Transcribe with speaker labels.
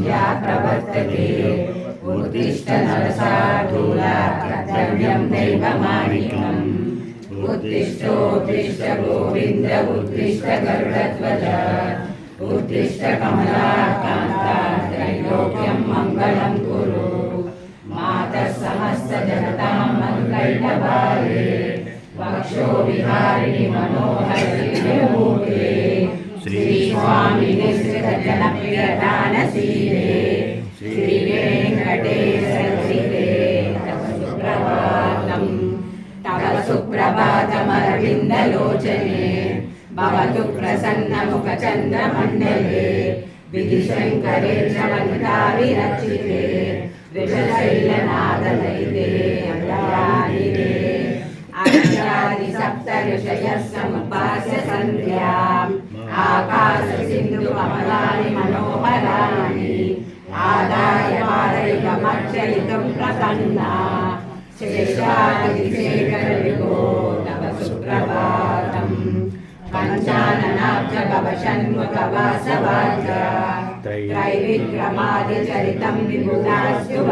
Speaker 1: या प्रवर्तते उत्तिष्ठ नरसार्दूला कर्तव्यं दैवमानिकम् उत्तिष्ठोत्तिष्ठ गोविन्द उत्तिष्ठ गरुडध्वज उत्तिष्ठ कमलाकान्ता त्रैलोक्यं मङ्गलं कुरु मातः समस्त जनतां मङ्गलभारे वक्षो विहारिणि मनोहरि विमूर्ते श्री स्वामिनि श्रीजनप्रियदानशीले श्री वेङ्कटेशरचिते तव सुप्रभातमरविन्दलोचने भवतु प्रसन्नमुखचन्द्रमण्डले विधिशङ्करेण वनिता विरचिते वृषशैलनादलयिते अभयानिरे अक्षरादि सप्तऋषयः समुपास्य सन्ध्याम् आकाशसिन्धुकमलानि मनोहराणि आदाय पारैकमर्चयितुं प्रसन्ना शेषादिशेखरविभो तव सुप्रभातम् पञ्चाननाब्जभवषण्मुखवासवाच त्रैविक्रमादिचरितं विबुधास्तु